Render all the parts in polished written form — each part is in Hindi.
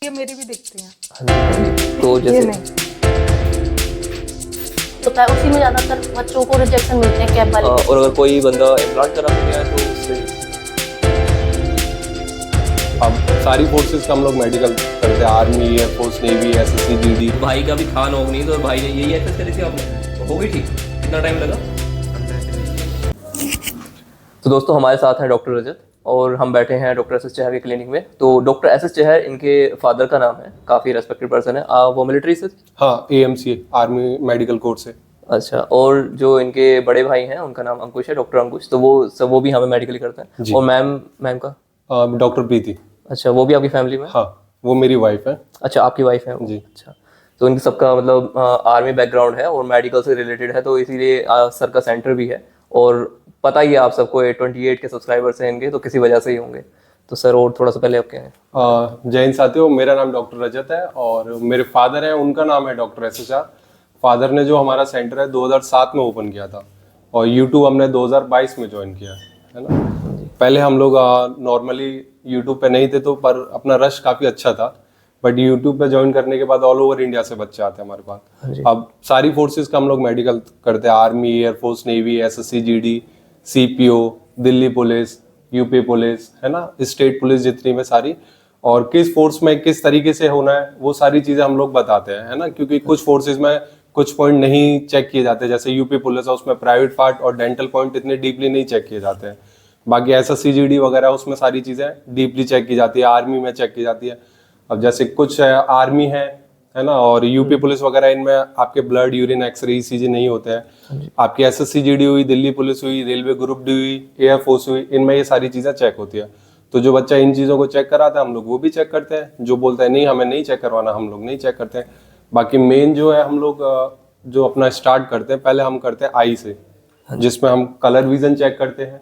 ये मेरी भी दिखती है। तो ये जैसे नहीं, होता है उसी में ज्यादातर बच्चों को रिजेक्शन मिलते हैं कैब वाले। और अगर कोई बंदा इम्प्लांट करा गया है तो उससे अब सारी फोर्सेस का हम लोग मेडिकल करते हैं, army, air force, navy, SSC, GD. भाई का भी था नौकरी तो भाई ने यही एक्सरसाइज करी थी आपने, तो हो गई ठीक? कितना टाइम लगा? तो दोस्तों हमारे साथ हैं डॉक्टर रजत और हम बैठे हैं डॉक्टर एस एस चहर के क्लिनिक में। तो डॉक्टर एस एस चहर इनके फादर का नाम है, काफ़ी रेस्पेक्टेड पर्सन है। वो मिलिट्री से? हाँ, एएमसी, आर्मी मेडिकल कोर्स से। अच्छा, और जो इनके बड़े भाई हैं उनका नाम अंकुश है, डॉक्टर अंकुश, तो वो भी हमें मेडिकली करते हैं। और मैम का? डॉक्टर प्रीति। अच्छा, वो भी आपकी फैमिली में? हाँ, वो मेरी वाइफ है। अच्छा, आपकी वाइफ है वो? जी। अच्छा, तो इनकी सबका मतलब आर्मी बैकग्राउंड है और मेडिकल से रिलेटेड है, तो इसीलिए सर का सेंटर भी है। और पता ही है आप सबको 28 के सब्सक्राइबर्स हैं इनके, तो किसी वजह से ही होंगे। तो सर और थोड़ा सा पहले आप क्या हैं? जय हिंद साथियों, मेरा नाम डॉक्टर रजत है और मेरे फादर हैं, उनका नाम है डॉक्टर एसएचआर। फादर ने जो हमारा सेंटर है 2007 में ओपन किया था और यूट्यूब हमने 2022 में ज्वाइन किया है ना। पहले हम लोग नॉर्मली यूट्यूब पे नहीं थे, तो पर अपना रश काफ़ी अच्छा था, बट यूट्यूब पे ज्वाइन करने के बाद ऑल ओवर इंडिया से बच्चे आते हैं हमारे पास। अब सारी फोर्सेस का हम लोग मेडिकल करते हैं, army, air force, navy, SSC, GD, CPO, Delhi police, UP police, है ना, स्टेट पुलिस जितनी में सारी, और किस फोर्स में किस तरीके से होना है वो सारी चीज़ें हम लोग बताते हैं, है ना। क्योंकि कुछ फोर्सेस में कुछ पॉइंट नहीं चेक किए जाते, जैसे यूपी पुलिस है उसमें प्राइवेट पार्ट और डेंटल पॉइंट इतने डीपली नहीं चेक किए जाते हैं। बाकी एसएससी, जीडी वगैरह उसमें सारी चीज़ें डीपली चेक की जाती है, आर्मी में चेक की जाती है। अब जैसे कुछ आर्मी है ना, और यूपी पुलिस वगैरह, इनमें आपके ब्लड, यूरिन, एक्सरे, ईसीजी नहीं होते हैं। आपकी एसएससी, जीडी हुई, दिल्ली पुलिस हुई, रेलवे ग्रुप डी हुई, एयरफोर्स हुई, इनमें ये सारी चीज़ें चेक होती है। तो जो बच्चा इन चीज़ों को चेक कराता है हम लोग वो भी चेक करते हैं, जो बोलता है नहीं हमें नहीं चेक करवाना हम लोग नहीं चेक करते हैं। बाकी मेन जो है हम लोग जो अपना स्टार्ट करते हैं, पहले हम करते हैं आई से, जिसमें हम कलर विजन चेक करते हैं,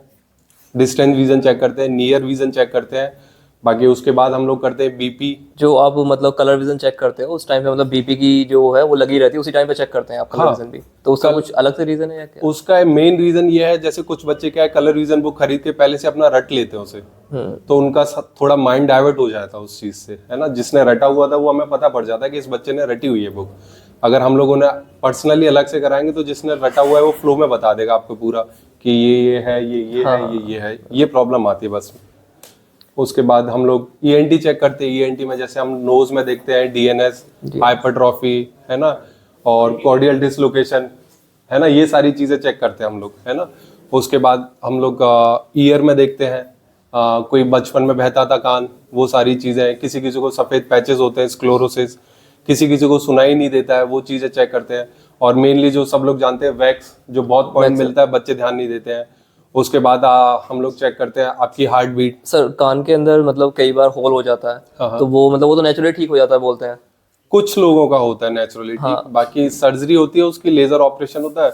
डिस्टेंस विजन चेक करते हैं, नियर विजन चेक करते हैं। बाकी उसके बाद हम लोग करते हैं बीपी। जो आप मतलब कलर विजन चेक करते हो उस टाइम पे मतलब बीपी की जो है वो लगी रहती है, उसी टाइम पे चेक करते हैं आप कलर विजन भी? तो उसका कुछ अलग से रीजन है या क्या? उसका मेन रीजन ये है, जैसे कुछ बच्चे क्या है, कलर विजन बुक खरीद के पहले से अपना रट लेते हैं उसे, तो उनका थोड़ा माइंड डाइवर्ट हो जाता है उस चीज से, है ना। जिसने रटा हुआ था वो हमें पता पड़ जाता है कि इस बच्चे ने रटी हुई है बुक। अगर हम लोगों ने पर्सनली अलग से कराएंगे तो जिसने रटा हुआ है वो फ्लो में बता देगा आपको पूरा कि ये है, ये है, ये है, ये प्रॉब्लम आती है बस। उसके बाद हम लोग ईएनटी चेक करते हैं। ईएनटी में जैसे हम नोज में देखते हैं डीएनएस, हाइपरट्रॉफी, है ना, और कॉर्डियल डिसलोकेशन, है ना, ये सारी चीजें चेक करते हैं हम लोग, है ना। उसके बाद हम लोग ईयर में देखते हैं, कोई बचपन में बहता था कान, वो सारी चीजें। किसी किसी को सफेद पैचेस होते हैं, स्क्लेरोसिस, किसी किसी को सुनाई नहीं देता है, वो चीजें चेक करते हैं। और मेनली जो सब लोग जानते हैं वैक्स, जो बहुत पॉइंट मिलता है, बच्चे ध्यान नहीं देते हैं। उसके बाद हम लोग चेक करते हैं आपकी हार्ट बीट। सर कान के अंदर मतलब कई बार होल हो जाता है, तो वो मतलब वो तो नेचुरली ठीक हो जाता है बोलते हैं? कुछ लोगों का होता है नेचुरली ठीक, बाकी सर्जरी होती है उसकी, लेजर ऑपरेशन होता है,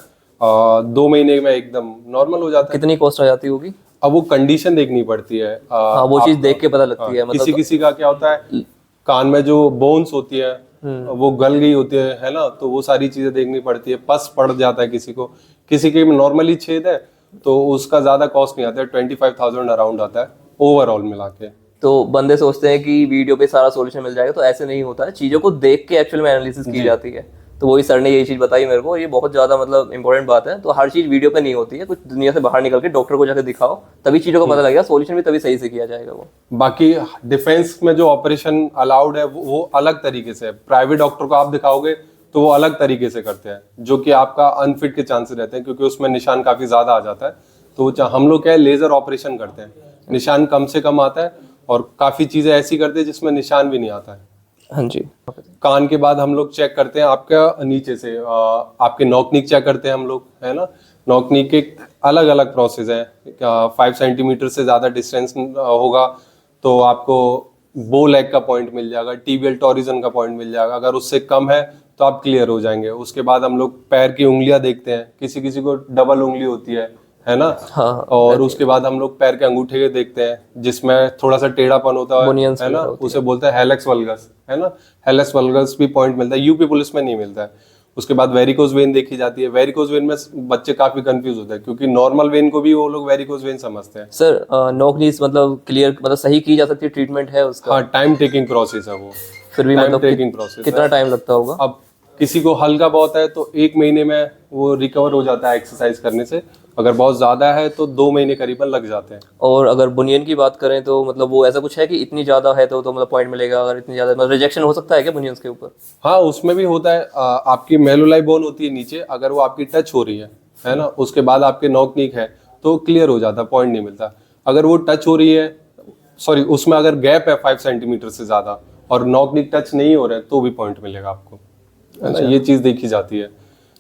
2 महीने में एकदम नॉर्मल हो जाता है। कितनी कॉस्ट आ जाती होगी? अब वो कंडीशन देखनी पड़ती है। वो चीज देख के पता लगती है मतलब। किसी किसी का क्या होता है, कान में जो बोन्स होती है वो गल गई होती है ना, तो वो सारी चीजें देखनी पड़ती है। पस पड़ जाता है किसी को, किसी के नॉर्मली छेद है तो उसका ज्यादा कॉस्ट नहीं आता है, 25,000 अराउंड आता है ओवरऑल मिला के। तो बंदे सोचते हैं कि वीडियो पे सारा सॉल्यूशन मिल जाएगा, तो ऐसे नहीं होता है, चीजों को देख के एक्चुअल में एनालिसिस की जाती है। तो वही सर ने यही चीज बताई मेरे को, ये बहुत ज्यादा मतलब इंपॉर्टेंट बात है। तो हर चीज वीडियो पे नहीं होती है, कुछ दुनिया से बाहर निकल के डॉक्टर को जाकर दिखाओ, तभी चीजों को पता लगेगा, सॉल्यूशन भी तभी सही से किया जाएगा वो। बाकी डिफेंस में जो ऑपरेशन अलाउड है वो अलग तरीके से है। प्राइवेट डॉक्टर को आप दिखाओगे तो वो अलग तरीके से करते हैं, जो कि आपका अनफिट के चांसेस रहते हैं, क्योंकि उसमें निशान काफी ज्यादा आ जाता है। तो हम लोग क्या है, लेजर ऑपरेशन करते हैं, निशान कम से कम आता है, और काफी चीजें ऐसी करते हैं जिसमें निशान भी नहीं आता है। हाँ जी। कान के बाद हम लोग चेक करते हैं आपका नीचे से, आपके नॉकनीक चेक करते हैं हम लोग, है ना। नॉकनीक के अलग अलग प्रोसेस है। 5 सेंटीमीटर से ज्यादा डिस्टेंस होगा तो आपको बो लेग का पॉइंट मिल जाएगा, टीबियल टॉरिजन का पॉइंट मिल जाएगा। अगर उससे कम है तो आप क्लियर हो जाएंगे। उसके बाद हम लोग पैर की उंगलियां देखते हैं, किसी किसी को डबल उंगली होती है ना। हाँ, और उसके बाद हम लोग पैर के अंगूठे के देखते हैं, जिसमें थोड़ा सा टेढ़ापन होता है ना, उसे बोलते हैं हेलेक्स वल्गस, है ना। हेलेक्स वल्गस भी पॉइंट मिलता है, यूपी पुलिस में नहीं मिलता है। उसके बाद वेरिकोज वेन देखी जाती है। वेरिकोज वेन में बच्चे काफी कंफ्यूज होते हैं, क्योंकि नॉर्मल वेन को भी वो लोग वेरिकोज वेन समझते हैं। सर नोक नीज मतलब क्लियर मतलब सही की जा सकती है, ट्रीटमेंट है उसका? हाँ, टाइम टेकिंग प्रोसेस है वो। फिर भी टाइम मतलब टेकिंग प्रोसेस कितना टाइम लगता होगा? अब किसी को हल्का बहुत है तो 1 महीने में वो रिकवर हो जाता है एक्सरसाइज करने से, अगर बहुत ज्यादा है तो 2 महीने करीबन लग जाते हैं। और अगर बुनियन की बात करें तो मतलब वो ऐसा कुछ है कि इतनी ज्यादा है तो मतलब पॉइंट मिलेगा, अगर इतनी ज्यादा मतलब रिजेक्शन हो सकता है क्या बुनियंस के ऊपर? हाँ, उसमें भी होता है। आपकी मेलोलाई बोन होती है नीचे, अगर वो आपकी टच हो रही है ना, उसके बाद आपके नॉक नीक है तो क्लियर हो जाता है, पॉइंट नहीं मिलता। अगर वो टच हो रही है, सॉरी, उसमें अगर गैप है 5 सेंटीमीटर से ज्यादा और नॉक नीक टच नहीं हो रहा है तो भी पॉइंट मिलेगा आपको, है ना। ये चीज देखी जाती है।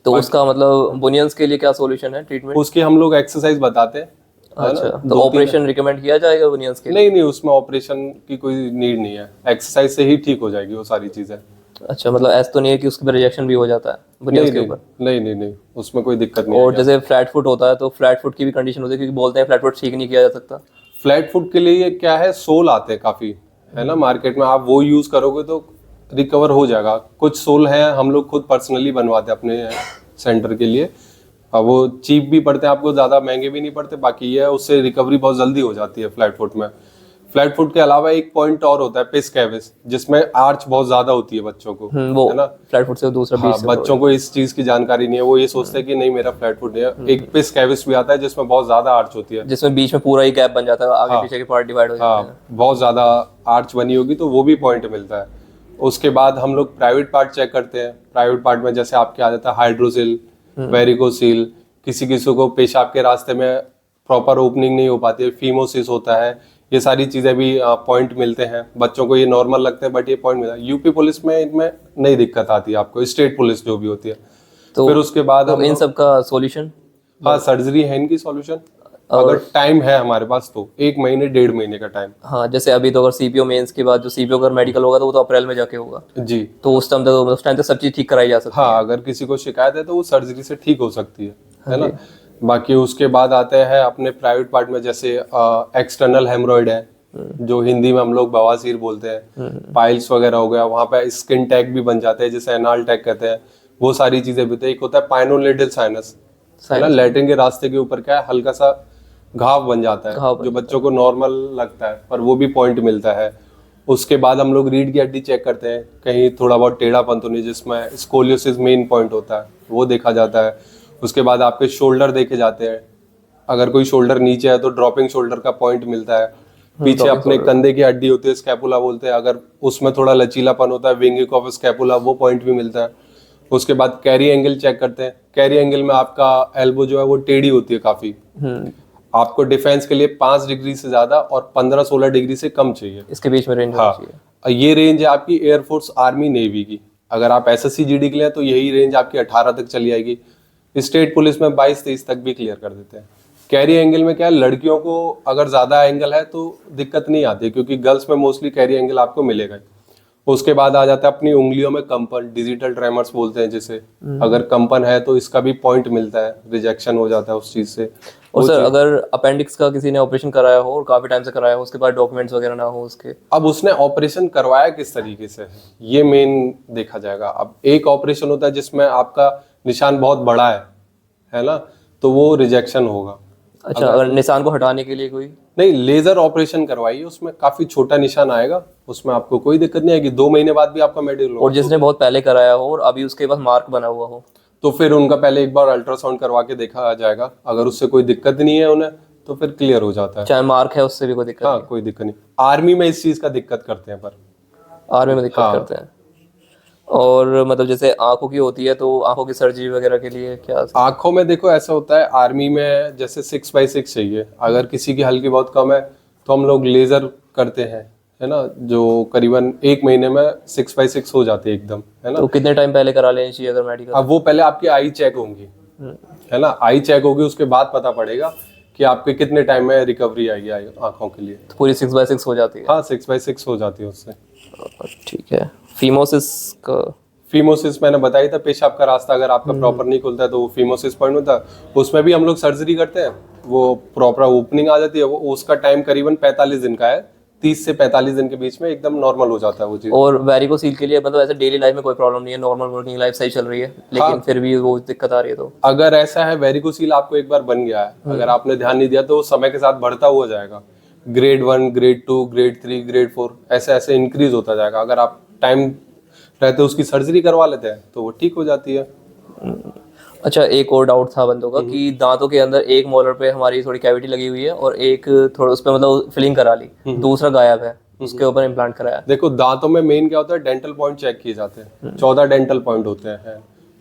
तो उसका मतलब बुनियंस के लिए क्या सॉल्यूशन है, ट्रीटमेंट? उसकी हम लोग एक्सरसाइज बताते हैं, है ना। अच्छा, तो ऑपरेशन रिकमेंड किया जाएगा बुनियंस के लिए? नहीं नहीं, उसमें ऑपरेशन की कोई नीड नहीं है, एक्सरसाइज से ही ठीक हो जाएगी वो सारी चीजें। अच्छा, मतलब ऐसा तो नहीं है कि उसके ऊपर रिजेक्शन भी हो जाता है बुनियंस के ऊपर? नहीं नहीं नहीं, उसमें कोई दिक्कत नहीं और है। जैसे फ्लैट फुट होता है तो फ्लैट फुट की भी कंडीशन होती है, क्योंकि बोलते हैं फ्लैट फुट ठीक नहीं किया जा सकता। फ्लैट फुट के लिए क्या है, सोल आते हैं काफी, है ना, मार्केट में। आप वो यूज करोगे तो रिकवर हो जाएगा। कुछ सोल है हम लोग खुद पर्सनली बनवाते हैं अपने सेंटर के लिए। अब वो चीप भी पड़ते हैं आपको, ज्यादा महंगे भी नहीं पड़ते। बाकी ये है, उससे रिकवरी बहुत जल्दी हो जाती है फ्लैट फुट में। फ्लैट फुट के अलावा एक पॉइंट और होता है, पिस कैविस, जिसमें आर्च बहुत ज्यादा होती है बच्चों को, वो है ना। फ्लैट फुट से दूसरा हाँ, बीच से बच्चों को इस चीज की जानकारी नहीं है, वो ये सोचते हैं कि नहीं मेरा फ्लैट फुट नहीं है। एक पिस कैविस भी आता है जिसमें बहुत ज्यादा आर्च होती है, जिसमें बीच में पूरा ही गैप बन जाता है, आगे पीछे के पार्ट डिवाइड हो जाते हैं। हाँ, बहुत ज्यादा आर्च बनी होगी तो वो भी पॉइंट मिलता है। उसके बाद हम लोग प्राइवेट पार्ट चेक करते हैं। प्राइवेट पार्ट में जैसे आपके आ जाता है हाइड्रोसिल, वेरिकोसिल, किसी किसी को पेशाब के रास्ते में प्रॉपर ओपनिंग नहीं हो पाती है, फीमोसिस होता है। ये सारी चीजें भी पॉइंट मिलते हैं। बच्चों को ये नॉर्मल लगते हैं बट ये पॉइंट मिलता है। यूपी पुलिस में इनमें नहीं दिक्कत आती है आपको, स्टेट पुलिस जो भी होती है। तो फिर उसके बाद तो हम इन सब का सॉल्यूशन? हाँ, सर्जरी है इनकी सॉल्यूशन। अगर टाइम है हमारे पास तो 1 महीने 1.5 महीने का टाइम। हाँ, जैसे अभी तो अगर सीपीओ मेंस के बाद जो सीपीओ का मेडिकल होगा तो वो तो अप्रैल में जाके होगा, जी तो उस टाइम तक सब चीज ठीक कराई जा सकती हाँ, अगर किसी को शिकायत है तो वो सर्जरी से ठीक हो सकती है ना। बाकी उसके बाद आते हैं अपने प्राइवेट पार्ट में, जैसे एक्सटर्नल हेमरॉइड है, जो हिंदी में हम लोग बवासीर बोलते हैं। पाइल्स वगैरह हो गया, वहाँ पे स्किन टैग भी बन जाते हैं, जिसे एनाल टैग कहते हैं। वो सारी चीजें भी होती है। एक होता है पाइनोलेडल साइनस, है ना, लैट्रिन के रास्ते के ऊपर क्या है, हल्का सा घाव बन जाता है, जो बच्चों को नॉर्मल लगता है पर वो भी पॉइंट मिलता है। उसके बाद हम लोग रीढ़ की हड्डी चेक करते हैं, कहीं थोड़ा बहुत टेढ़ापन तो नहीं, जिसमें स्कोलियोसिस मेन पॉइंट होता है, वो देखा जाता है। उसके बाद आपके शोल्डर देखे जाते हैं। अगर कोई शोल्डर नीचे है तो ड्रॉपिंग शोल्डर का पॉइंट मिलता है। पीछे अपने कंधे की हड्डी होती है, स्कैपुला बोलते हैं, अगर उसमें थोड़ा लचीलापन होता है, विंगिंग ऑफ स्कैपुला, वो पॉइंट भी मिलता है। उसके बाद कैरी एंगल चेक करते हैं। कैरी एंगल में आपका एल्बो जो है वो टेढ़ी होती है काफी। आपको डिफेंस के लिए 5 डिग्री से ज्यादा और 15-16 डिग्री से कम चाहिए, इसके बीच में रेंज होनी चाहिए। हाँ, ये रेंज है आपकी एयरफोर्स, आर्मी, नेवी की। अगर आप एसएससी जीडी के लिए तो यही रेंज आपकी 18 तक चली जाएगी। स्टेट पुलिस में 22-23 तक भी क्लियर कर देते हैं। कैरी एंगल में क्या है, लड़कियों को अगर ज्यादा एंगल है तो दिक्कत नहीं आती है, क्योंकि गर्ल्स में मोस्टली कैरी एंगल आपको मिलेगा। उसके बाद आ जाता है अपनी उंगलियों में कंपन, डिजिटल ट्रेमर्स बोलते हैं जिसे। अगर कंपन है तो इसका भी पॉइंट मिलता है, रिजेक्शन हो जाता है उस चीज से। और सर अगर अपेंडिक्स का किसी ने ऑपरेशन कराया हो और काफी टाइम से कराया हो, उसके बाद डॉक्यूमेंट्स वगैरह ना हो उसके, अब उसने ऑपरेशन करवाया किस तरीके से है, ये मेन देखा जाएगा। अब एक ऑपरेशन होता है जिसमें आपका निशान बहुत बड़ा है ना, तो वो रिजेक्शन होगा। अच्छा, अगर निशान को हटाने के लिए कोई नहीं, लेजर ऑपरेशन करवाइए, उसमें काफी छोटा निशान आएगा, उसमें आपको कोई दिक्कत नहीं आएगी। 2 महीने बाद भी आपका मेडिकल होगा। और जिसने बहुत पहले कराया हो और अभी उसके पास मार्क बना हुआ हो, तो फिर उनका पहले एक बार अल्ट्रासाउंड करवा के देखा जाएगा। अगर उससे कोई दिक्कत नहीं है उन्हें तो फिर क्लियर हो जाता है। चाहे मार्क है उससे भी कोई दिक्कत हाँ, कोई दिक्कत नहीं। आर्मी में इस चीज का दिक्कत करते हैं, पर आर्मी में दिक्कत करते हैं। और मतलब जैसे आंखों की होती है तो आंखों की सर्जरी वगैरह के लिए क्या? आंखों में देखो ऐसा होता है, आर्मी में जैसे 6x6 चाहिए। अगर किसी की हल्की बहुत कम है तो हम लोग लेजर करते हैं, है ना, जो करीबन 1 महीने में 6x6 हो जाती है एकदम, है ना। तो कितने टाइम पहले करा लेनी चाहिए अगर मेडिकल? अब वो पहले आपकी आई चेक होंगी, है ना, आई चेक होगी, उसके बाद पता पड़ेगा कि आपके कितने टाइम में रिकवरी आएगी आंखों के लिए। तो पूरी 6x6 हो जाती है? हाँ, 6x6 हो जाती है उससे। ठीक है। फीमोसिस का? फीमोसिस मैंने बताया था, पेशाब का रास्ता अगर आपका प्रॉपर नहीं खुलता है तो वो फीमोसिस पॉइंट होता है। उसमें भी हम लोग सर्जरी करते हैं, वो प्रॉपर ओपनिंग आ जाती है। वो उसका टाइम करीबन 45 दिन का है, 30 से 45 दिन के बीच में एकदम नॉर्मल हो जाता है वो चीज। और वेरिकोसील के लिए मतलब ऐसे डेली लाइफ में कोई प्रॉब्लम नहीं है, नॉर्मल वर्किंग लाइफ सही चल रही है, लेकिन फिर भी वो दिक्कत आ रही है तो? अगर ऐसा है, वेरिकोसील आपको एक बार बन गया है, अगर आपने ध्यान नहीं दिया तो वो समय के साथ बढ़ता हुआ जाएगा। ग्रेड 1, ग्रेड 2, ग्रेड 3, ग्रेड 4 ऐसे ऐसे इंक्रीज होता जाएगा। अगर आप टाइम रहते उसकी सर्जरी करवा लेते हैं तो वो ठीक हो जाती है। अच्छा, एक और डाउट था बंदों का कि दांतों के अंदर एक मोलर पे हमारी थोड़ी कैविटी लगी हुई है और एक थोड़ा उस पे मतलब फिलिंग करा ली, दूसरा गायब है, उसके ऊपर इम्प्लांट कराया। देखो दांतों में मेन क्या होता है, डेंटल पॉइंट चेक किए जाते हैं, 14 डेंटल पॉइंट होते हैं,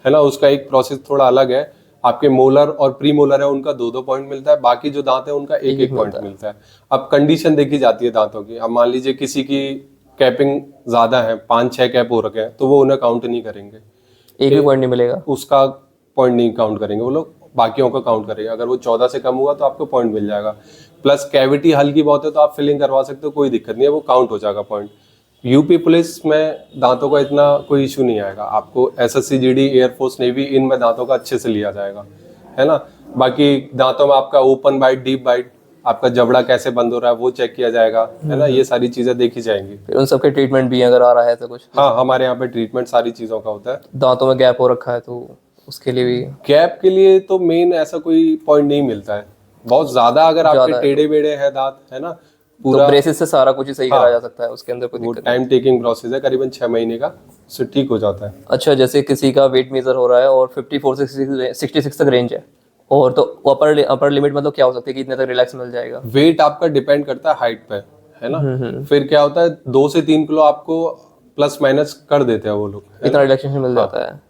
है ना। उसका एक प्रोसेस थोड़ा अलग है। आपके मोलर और प्री मोलर है उनका 2-2 पॉइंट मिलता है, बाकी जो दांत है उनका 1-1 पॉइंट मिलता है। अब कंडीशन देखी जाती है दांतों की। अब मान लीजिए किसी की कैपिंग ज्यादा है, 5-6 कैप हो रखे हैं, तो वो उन्हें काउंट नहीं करेंगे, एक भी पॉइंट नहीं मिलेगा, उसका पॉइंट नहीं काउंट करेंगे वो लोग, बाकियों का काउंट करेंगे। अगर वो 14 से कम हुआ तो आपको पॉइंट मिल जाएगा। प्लस कैविटी हल्की बहुत है तो आप फिलिंग करवा सकते हो, कोई दिक्कत नहीं है, वो काउंट हो जाएगा पॉइंट। यूपी पुलिस में दांतों का इतना कोई इशू नहीं आएगा, आपको एसएससी जीडी एयरफोर्स नेवी इनमें दांतों का अच्छे से लिया जाएगा, है ना। बाकी दांतों में आपका ओपन बाइट, डीप बाइट, आपका जबड़ा कैसे बंद हो रहा है वो चेक किया जाएगा, है ना। ये सारी चीजें देखी जाएंगी। फिर उन सबके ट्रीटमेंट भी अगर आ रहा है तो कुछ। हाँ, हमारे यहाँ पे ट्रीटमेंट सारी चीजों का होता है। दांतों में गैप हो रखा है तो उसके लिए भी गैप के लिए तो मेन ऐसा कोई पॉइंट नहीं मिलता है, बहुत ज्यादा अगर आपके टेढ़े बेढ़े है दांत, है ना, तो ब्रेसेस से सारा कुछ ही सही करा जा सकता है, उसके अंदर कोई वो दिक्कत टाइम टेकिंग प्रोसेस है, करीबन 6 महीने का, उससे ठीक हो जाता है। अच्छा, जैसे किसी का वेट मेजर हो रहा है और 54 से 66 तक रेंज है, और तो अपर लिमिट मतलब क्या हो सकती है कि इतने तक रिलैक्स मिल जाएगा? वेट आपका डिपेंड करता है हाइट पे, है ना। फिर क्या होता है 2 से 3 किलो आपको प्लस माइनस कर देते हैं वो लोग, इतना रिलैक्सेशन मिल जाता है।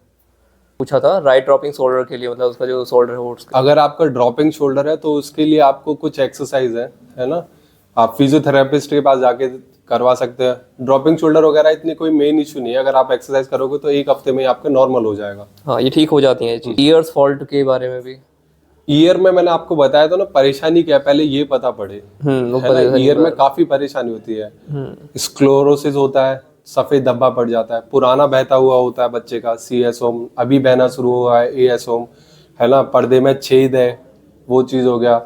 पूछा था राइट ड्रॉपिंग शोल्डर के लिए, मतलब उसका जो शोल्डर है उसका। अगर आपका ड्रॉपिंग शोल्डर है तो उसके लिए आपको कुछ एक्सरसाइज है ना, आप फिजियोथेरेपिस्ट के पास जाके करवा सकते हैं। ड्रॉपिंग शोल्डर वगैरह इतनी कोई मेन इशू नहीं है, अगर आप एक्सरसाइज करोगे तो 1 हफ्ते में आपका नॉर्मल हो जाएगा। हाँ, ये ठीक हो जाती है ये चीज। ईयर्स फॉल्ट के बारे में भी ईयर में मैंने आपको बताया था ना, परेशानी क्या है पहले ये पता पड़े, है ना। ईयर में काफी परेशानी होती है, स्क्लेरोसिस होता है, सफेद धब्बा पड़ जाता है, पुराना बहता हुआ होता है बच्चे का सीएसओम, अभी बहना शुरू हुआ है एएसओम, है ना, पर्दे में छेद है, वो चीज हो गया।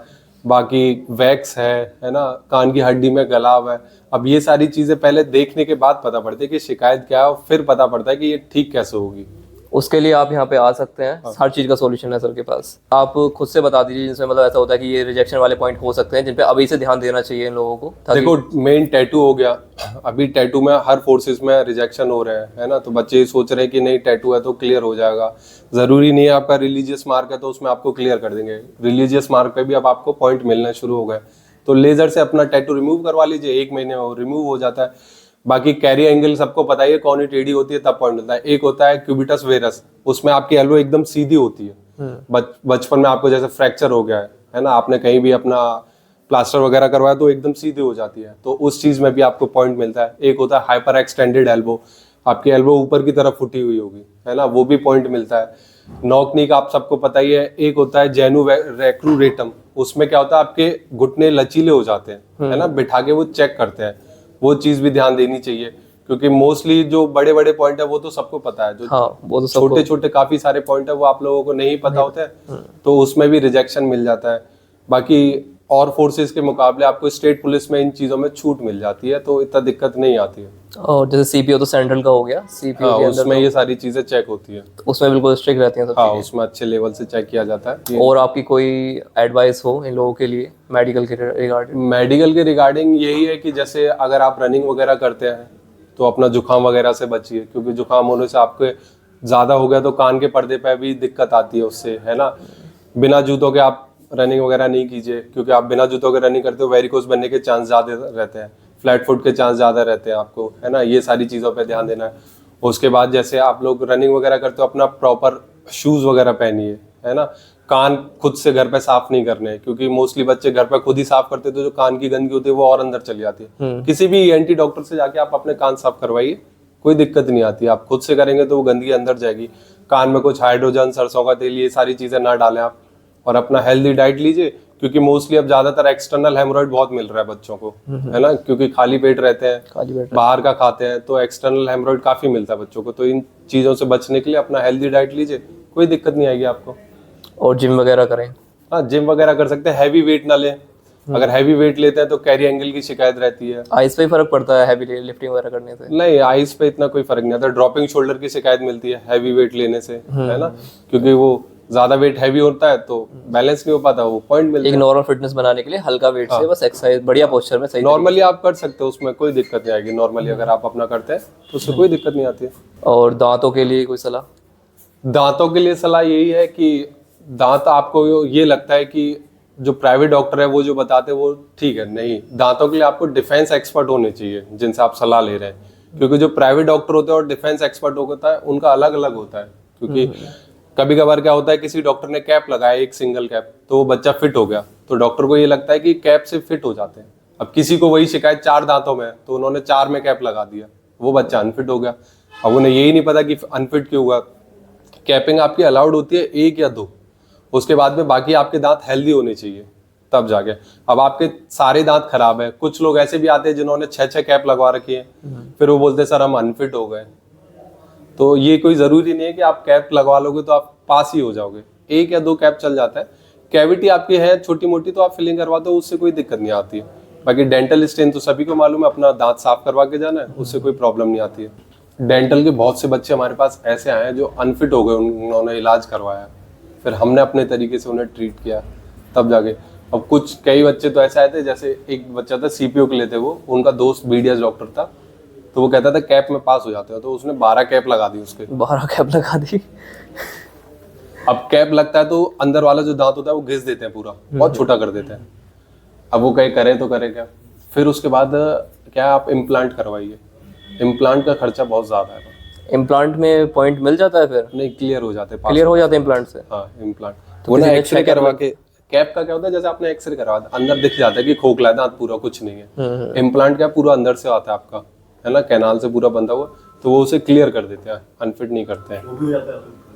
बाकी वैक्स है ना, कान की हड्डी में गलाव है। अब ये सारी चीजें पहले देखने के बाद पता पड़ती है कि शिकायत क्या है, फिर पता पड़ता है कि ये ठीक कैसे होगी। उसके लिए आप यहाँ पे आ सकते हैं, हर चीज का सॉल्यूशन है सर के पास। आप खुद से बता दीजिए जिसमें मतलब ऐसा होता है कि ये रिजेक्शन वाले पॉइंट हो सकते हैं जिन पे अभी से ध्यान देना चाहिए इन लोगों को। देखो मेन टैटू हो गया, अभी टैटू में हर फोर्सेस में रिजेक्शन हो रहे हैं, है ना। तो बच्चे ये सोच रहे हैं कि नहीं टैटू है तो क्लियर हो जाएगा, जरूरी नहीं है। आपका रिलीजियस मार्क है तो उसमें आपको क्लियर कर देंगे, रिलीजियस मार्क पे भी अब आपको पॉइंट मिलने शुरू हो गए, तो लेजर से अपना टैटू रिमूव करवा लीजिए, 1 महीने में वो रिमूव हो जाता है। बाकी कैरी एंगल सबको पता ही है, कौन टेढ़ी होती है तब पॉइंट होता है। एक होता है क्यूबिटस वेरस, उसमें आपकी एल्बो एकदम सीधी होती है। बचपन में आपको जैसे फ्रैक्चर हो गया है ना, आपने कहीं भी अपना प्लास्टर वगैरह करवाया तो एकदम सीधी हो जाती है, तो उस चीज में भी आपको पॉइंट मिलता है। एक होता है हाइपर एक्सटेंडेड एल्बो, आपकी एल्बो ऊपर की तरफ फुटी हुई होगी, है ना, वो भी पॉइंट मिलता है। नॉक नी का आप सबको पता ही है। एक होता है जेनु रेक्रूरेटम, उसमें क्या होता है आपके घुटने लचीले हो जाते हैं, है ना, बिठा के वो चेक करते हैं, वो चीज भी ध्यान देनी चाहिए। क्योंकि मोस्टली जो बड़े बड़े पॉइंट है वो तो सबको पता है, जो वो तो छोटे छोटे काफी सारे पॉइंट है वो आप लोगों को नहीं पता होते हैं, तो उसमें भी रिजेक्शन मिल जाता है। बाकी और फोर्सेस के मुकाबले आपको स्टेट पुलिस में इन चीजों में छूट मिल जाती है, तो इतना दिक्कत नहीं आती है। और जैसे सीपीओ तो सेंट्रल का हो गया, सीपीओ हाँ, के अंदर उसमें ये सारी चीजें चेक होती है, तो उसमें बिल्कुल स्ट्रिक्ट रहती हैं सब हाँ, उसमें अच्छे लेवल से चेक किया जाता है। चीजें। और आपकी कोई एडवाइस हो इन लोगों के लिए मेडिकल के रिगार्डिंग? मेडिकल के रिगार्डिंग यही है कि जैसे अगर आप रनिंग वगैरह करते हैं तो अपना जुकाम वगैरह से बचिए, क्योंकि जुकाम होने से आपके ज्यादा हो गया तो कान के पर्दे पे भी दिक्कत आती है उससे, है ना। बिना जूतों के आप रनिंग वगैरह नहीं कीजिए, क्योंकि आप बिना जूतों के रनिंग करते हो वेरिकोस बनने के चांस ज्यादा रहते हैं, फ्लैट फुट के चांस ज्यादा रहते हैं आपको, है ना। ये सारी चीजों पे ध्यान देना है। उसके बाद जैसे आप लोग रनिंग वगैरह करते हो अपना प्रॉपर शूज वगैरह पहनिए, है ना। कान खुद से घर पे साफ नहीं करने, क्योंकि मोस्टली बच्चे घर पे खुद ही साफ करते हैं तो जो कान की गंदगी होती है वो और अंदर चली जाती है। किसी भी ईएनटी डॉक्टर से जाके आप अपने कान साफ करवाइए, कोई दिक्कत नहीं आती। आप खुद से करेंगे तो वो गंदगी अंदर जाएगी। कान में कुछ हाइड्रोजन, सरसों का तेल, ये सारी चीजें ना डालें आप, और अपना हेल्दी डाइट लीजिए, क्योंकि मोस्टली अब ज्यादातर एक्सटर्नल हेमोरॉइड बहुत मिल रहा है बच्चों को, है ना, क्योंकि खाली पेट रहते हैं, बाहर का खाते हैं, तो एक्सटर्नल हेमोरॉइड काफी मिलता है बच्चों को। तो इन चीजों से बचने के लिए अपना हेल्दी डाइट लीजिए, कोई दिक्कत नहीं आएगी आपको। और जिम वगैरह करें? हाँ, जिम वगैरह कर सकते हैं, हैवी वेट ना लें। अगर हैवी वेट लेते हैं तो कैरी एंगल की शिकायत रहती है। आइस पे फर्क पड़ता है हैवी लिफ्टिंग वगैरह करने से? नहीं, आइस पे इतना कोई फर्क नहीं आता। ड्रॉपिंग शोल्डर की शिकायत मिलती है हैवी वेट लेने से, है ना, क्योंकि वो ज्यादा वेट हैवी होता है तो बैलेंस नहीं हो पाता, वो पॉइंट मिलता एक है। नॉर्मल फिटनेस बनाने के लिए हल्का वेट से बस एक्सरसाइज बढ़िया पोस्चर में सही नॉर्मली आप कर सकते हो, उसमें कोई दिक्कत नहीं आएगी। नॉर्मली अगर आप अपना करते हैं तो उससे कोई दिक्कत नहीं आती है। और दांतों के लिए कोई सलाह? दांतों के लिए सलाह यही है कि दांत आपको ये लगता है कि जो प्राइवेट डॉक्टर है वो जो बताते हैं वो ठीक है, नहीं, दांतों के लिए आपको डिफेंस एक्सपर्ट होने चाहिए जिनसे आप सलाह ले रहे हैं। क्योंकि जो प्राइवेट डॉक्टर होते हैं और डिफेंस एक्सपर्ट होता है उनका अलग अलग होता है। क्योंकि कभी कभार क्या होता है, किसी डॉक्टर ने कैप लगाया, एक सिंगल कैप, तो वो बच्चा फिट हो गया, तो डॉक्टर को ये लगता है कि कैप से फिट हो जाते हैं। अब किसी को वही शिकायत 4 दांतों में है, तो उन्होंने 4 में कैप लगा दिया, वो बच्चा अनफिट हो गया। अब उन्हें यही नहीं पता कि अनफिट क्यों हुआ। कैपिंग आपकी अलाउड होती है 1 या 2, उसके बाद में बाकी आपके दांत हेल्दी होने चाहिए तब जाके। अब आपके सारे दांत खराब है, कुछ लोग ऐसे भी आते हैं जिन्होंने 6 कैप लगवा रखी है, फिर वो बोलते हैं सर हम अनफिट हो गए। तो ये कोई जरूरी नहीं है कि आप कैप लगवा लोगे तो आप पास ही हो जाओगे, 1 या 2 कैप चल जाता है। कैविटी आपकी है छोटी मोटी तो आप फिलिंग करवा दो, उससे कोई दिक्कत नहीं आती है। बाकी डेंटल स्टेन तो सभी को मालूम है, अपना दांत साफ करवा के जाना है, उससे कोई प्रॉब्लम नहीं आती है। डेंटल के बहुत से बच्चे हमारे पास ऐसे आए हैं जो अनफिट हो गए, उन्होंने इलाज करवाया, फिर हमने अपने तरीके से उन्हें ट्रीट किया तब जाके। अब कई बच्चे तो ऐसे आए थे, जैसे एक बच्चा था सीपीओ के लिए थे वो, उनका दोस्त बीडीएस डॉक्टर था, तो वो कहता था कैप में पास हो जाते हो, तो उसने 12 कैप लगा दी उसके। 12 कैप लगा दी। अब कैप लगता है तो अंदर वाला जो दांत होता है वो घिस देते हैं पूरा, बहुत छोटा कर देते हैं। अब वो कहीं करे तो करे क्या। फिर उसके बाद क्या आप इम्प्लांट करवाइए, इम्प्लांट का खर्चा बहुत ज्यादा है। इम्प्लांट में पॉइंट मिल जाता है फिर? नहीं, क्लियर हो जाते हैं, क्लियर हो जाते हैं इम्प्लांट से? हाँ, इम्प्लांट तो वो ना किसी ने एक्सरे 6 कैप करवा के। कैप का क्या होता है, जैसे आपने एक्सरे करवा दिया, अंदर दिख जाता है कि खोखला है दांत, पूरा कुछ नहीं है। इम्प्लांट क्या पूरा अंदर से आता है आपका, है ना, कैनाल से पूरा बंधा हुआ, तो वो उसे क्लियर कर देते हैं, अनफिट नहीं करते हैं।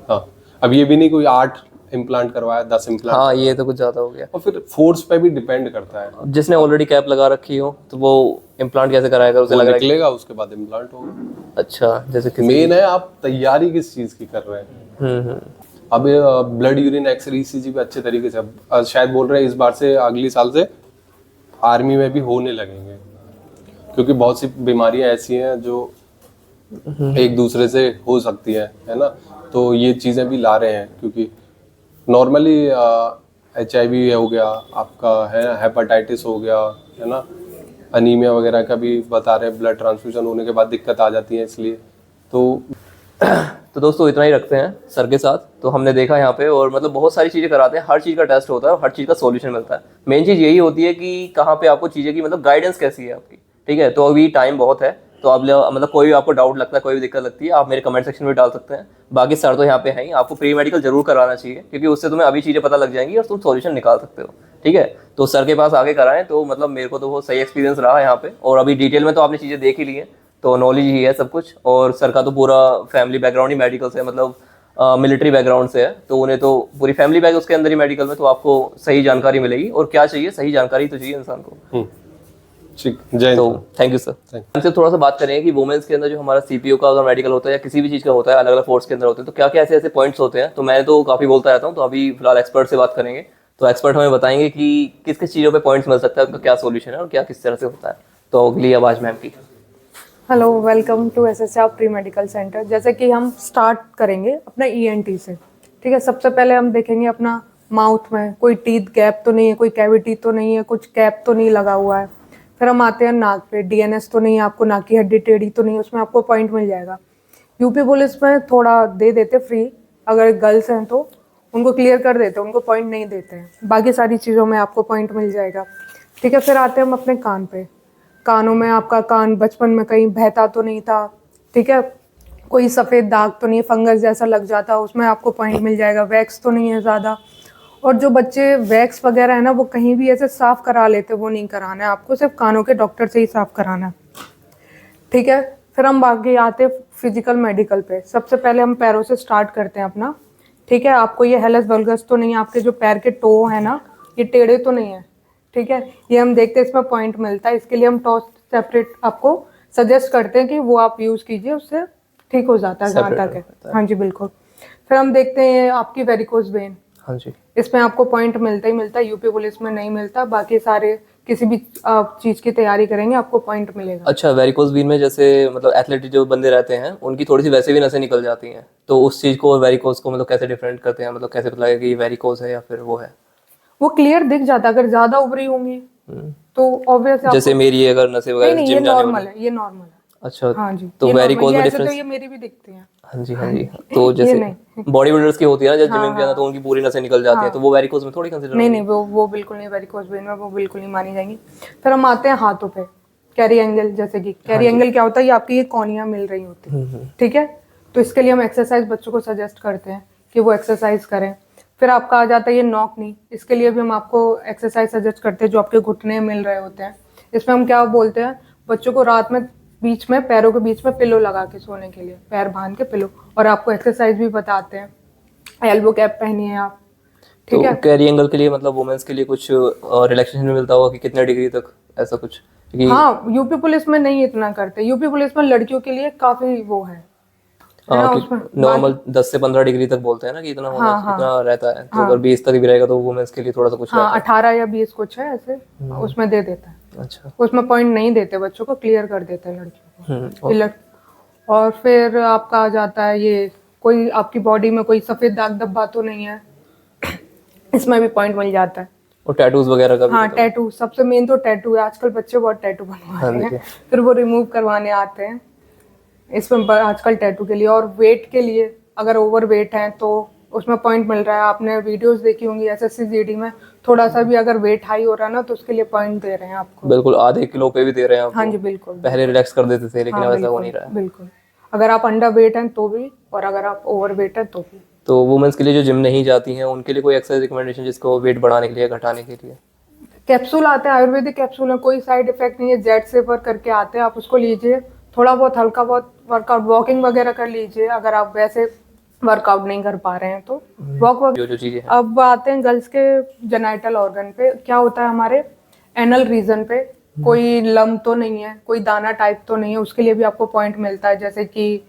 हाँ, अब ये भी नहीं कोई 8 इम्प्लांट करवाया, 10 इम्प्लांट। हाँ, ये तो कुछ ज्यादा हो गया। और फिर फोर्स पे भी डिपेंड करता है। जिसने ऑलरेडी कैप लगा रखी हो तो वो इम्प्लांट कैसे कराएगा? उसे वो लग रहा है निकलेगा, उसके बाद इम्प्लांट होगा। अच्छा, जैसे किसी मेन है आप तैयारी किस चीज की कर रहे हैं। अब ब्लड यूरिन एक्सरे ईसीजी भी अच्छे तरीके से शायद बोल रहे हैं इस बार से, अगली साल से आर्मी में भी होने लगेंगे, क्योंकि बहुत सी बीमारियां ऐसी हैं जो एक दूसरे से हो सकती है ना, तो ये चीजें भी ला रहे हैं। क्योंकि नॉर्मली HIV हो गया आपका, है ना, हेपेटाइटिस हो गया, है ना, अनीमिया वगैरह का भी बता रहे हैं, ब्लड ट्रांसफ्यूजन होने के बाद दिक्कत आ जाती है, इसलिए तो दोस्तों इतना ही रखते हैं सर के साथ। तो हमने देखा यहाँ पे, और मतलब बहुत सारी चीज़ें कराते हैं, हर चीज़ का टेस्ट होता है और हर चीज़ का सॉल्यूशन मिलता है। मेन चीज़ यही होती है कि कहाँ पे आपको चीज़ें की मतलब गाइडेंस कैसी है आपकी, ठीक है। तो अभी टाइम बहुत है, तो आप मतलब कोई भी आपको डाउट लगता है, कोई भी दिक्कत लगती है, आप मेरे कमेंट सेक्शन में डाल सकते हैं। बाकी सर तो यहाँ पे हैं ही, आपको प्री मेडिकल जरूर कराना चाहिए, क्योंकि उससे तुम्हें अभी चीज़ें पता लग जाएंगी और तुम सॉल्यूशन निकाल सकते हो, ठीक है। तो सर के पास आगे कराएं, तो मतलब मेरे को तो बहुत सही एक्सपीरियंस रहा यहाँ पे। और अभी डिटेल में तो आपने चीज़ें देख ही ली है, तो नॉलेज ही है सब कुछ। और सर का तो पूरा फैमिली बैकग्राउंड ही मेडिकल से, मतलब मिलिट्री बैकग्राउंड से है, तो उन्हें तो पूरी फैमिली बैग उसके अंदर ही मेडिकल में, तो आपको सही जानकारी मिलेगी। और क्या चाहिए, सही जानकारी तो चाहिए इंसान को। ठीक, जय। तो थैंक यू सर। हमसे थोड़ा सा बात करेंगे कि वुमेन्स के अंदर जो हमारा सीपीओ का अगर मेडिकल होता है या किसी भी चीज़ का होता है, अलग अलग फोर्स के अंदर होते हैं, तो क्या क्या ऐसे ऐसे पॉइंट्स होते हैं। तो मैं तो काफ़ी बोलता रहता हूँ, तो अभी फिलहाल एक्सपर्ट से बात करेंगे। तो एक्सपर्ट हमें बताएंगे कि किस किस चीज़ों पे पॉइंट्स मिल सकता है, उसका क्या सोल्यूशन है और क्या किस तरह से होता है। तो अगली आवाज़ मैम की। Hello, welcome to SSR pre medical centre. जैसे कि हम स्टार्ट करेंगे अपना ENT से, ठीक है। सबसे पहले हम देखेंगे अपना माउथ में कोई टीथ गैप तो नहीं है, कोई कैविटी तो नहीं है, कुछ कैप तो नहीं लगा हुआ है। फिर हम आते हैं नाक पे, DNS तो नहीं है, आपको नाक की हड्डी टेढ़ी तो नहीं है, उसमें आपको पॉइंट मिल जाएगा। यूपी पुलिस में थोड़ा दे देते फ्री, अगर गर्ल्स हैं तो उनको क्लियर कर देते, उनको पॉइंट नहीं देते हैं। बाकी सारी चीज़ों में आपको पॉइंट मिल जाएगा, ठीक है। फिर आते हैं हम अपने कान पे। कानों में आपका कान बचपन में कहीं बहता तो नहीं था, ठीक है, कोई सफ़ेद दाग तो नहीं, फंगस जैसा लग जाता, उसमें आपको पॉइंट मिल जाएगा। वैक्स तो नहीं है ज़्यादा, और जो बच्चे वैक्स वगैरह है ना, वो कहीं भी ऐसे साफ़ करा लेते, वो नहीं कराना है आपको, सिर्फ कानों के डॉक्टर से ही साफ़ कराना है, ठीक है। फिर हम बाकी आते फिजिकल मेडिकल पे। सबसे पहले हम पैरों से स्टार्ट करते हैं अपना, ठीक है। आपको ये हेलस वल्गस तो नहीं है, आपके जो पैर के टो है ना, ये टेढ़े तो नहीं है, ठीक है। ये हम देखते हैं, इसमें पॉइंट मिलता है। इसके लिए हम टॉस सेपरेट आपको सजेस्ट करते हैं कि वो आप यूज़ कीजिए, उससे ठीक हो जाता है जहाँ तक है। हाँ जी, बिल्कुल। फिर हम देखते हैं आपकी वेरिकोज वेन। हाँ जी, इसमें आपको पॉइंट मिलता ही मिलता है, यूपी पुलिस में नहीं मिलता, बाकी सारे किसी भी आप चीज की तैयारी करेंगे आपको पॉइंट मिलेगा। अच्छा, वेरिकोज वीन में जैसे मतलब एथलेटिक जो बंदे रहते हैं उनकी थोड़ी सी वैसे भी नसें निकल जाती हैं, तो उस चीज को वेरिकोज को मतलब कैसे डिफरेंट करते हैं, मतलब कैसे पता लगेगा कि ये वेरिकोज है या फिर वो है? वो क्लियर दिख जाता है, अगर ज्यादा उभरी होंगी तो ऑब्वियस जैसे मेरी ये अगर नसें नहीं वगैरह नहीं, ये जिम जाने नॉर्मल वाली। है, ये नॉर्मल है। अच्छा, हाँ जी, तो ये normal- वेरिकोज ये में ऐसे तो डिफरेंस। ये मेरी भी दिखती हैं। हाँ जी, हाँ जी। तो जैसे नहीं। बॉडी बिल्डर्स की होती है ना, जब जिम हाँ, में जाना तो उनकी पूरी नसें निकल जाती हैं, तो वो वेरिकोज में थोड़ी कंसीडर नहीं नहीं, वो बिल्कुल नहीं, वेरिकोज वेन में वो बिल्कुल नहीं मानी जाएंगी। फिर हम आते हैं हाथों पे, कैरी एंगल। जैसे कि कैरी एंगल क्या होता है, ये आपकी ये कौनियां मिल रही होती है, ठीक है। तो इसके लिए हम एक्सरसाइज बच्चों को सजेस्ट करते हैं कि वो एक्सरसाइज करें। फिर आपका आ जाता है ये नॉक नी, इसके लिए भी हम आपको एक्सरसाइज सजेस्ट करते हैं जो आपके घुटने मिल रहे होते हैं। इसमें हम क्या बोलते हैं, बच्चों को रात में बीच में पैरों के बीच में पिलो लगा के सोने के लिए, पैर बांध के पिलो, और आपको एक्सरसाइज भी बताते हैं। एल्बो कैप पहनिए आप, ठीक है। तो कैरी एंगल के लिए मतलब वुमेन्स के लिए कुछ रिलैक्सेशन मिलता होगा कि कितने डिग्री तक, ऐसा कुछ? क्योंकि हाँ, यूपी पुलिस में नहीं इतना करते, यूपी पुलिस में लड़कियों के लिए काफी वो है ना, उसमें नॉर्मल 10 से 15 डिग्री तक बोलते हैं ना कि इतना होना, इतना रहता है, तो अगर 20 तक भी रहेगा तो वुमेन्स के लिए थोड़ा सा कुछ हाँ रहता 18 या 20 कुछ है ऐसे, उसमें दे देता है। है। अच्छा। उसमें पॉइंट नहीं देते, बच्चों को क्लियर कर देते हैं लड़कियों को। और और फिर आपका आ जाता है ये, कोई आपकी बॉडी में कोई सफेद दाग धब्बा तो नहीं है, इसमें भी पॉइंट मिल जाता है। टैटूज वगैरह का भी? हाँ, टैटू सबसे मेन तो टैटू है, आजकल बच्चे बहुत टैटू बनवा रहे हैं, फिर वो रिमूव करवाने आते हैं। इसमें आजकल टैटू के लिए और वेट के लिए, अगर ओवर वेट है तो उसमें पॉइंट मिल रहा है। आपने वीडियोस देखी होंगी एसएससी जीडी में, थोड़ा सा भी अगर वेट हाई हो रहा है ना तो उसके लिए पॉइंट दे रहे हैं आपको। बिल्कुल, आधे किलो पे भी दे रहे हैं आपको। हाँ जी बिल्कुल। पहले रिलैक्स कर देते थे, लेकिन हाँ, अब ऐसा हो नहीं रहा है। बिल्कुल, अगर आप अंडर वेट हैं तो भी, और अगर आप ओवर वेट है तो भी। तो वुमेन्स के लिए जो जिम नहीं जाती हैं उनके लिए कोई एक्सरसाइज रिकमेंडेशन जिसको वेट बढ़ाने के लिए, घटाने के लिए? कैप्सूल आते हैं, आयुर्वेदिक कैप्सूल है, कोई साइड इफेक्ट नहीं है, जेड सेवर करके आते हैं, आप उसको लीजिए। थोड़ा बहुत हल्का बहुत वर्कआउट, वॉकिंग वगैरह कर लीजिए अगर आप वैसे वर्कआउट नहीं कर पा रहे हैं तो वॉक। जो चीजें हैं। अब आते हैं गर्ल्स के जेनाइटल ऑर्गन पे, क्या होता है हमारे एनल रीजन पे, कोई लम तो नहीं है, कोई दाना टाइप तो नहीं है, उसके लिए भी आपको पॉइंट मिलता है। जैसे कि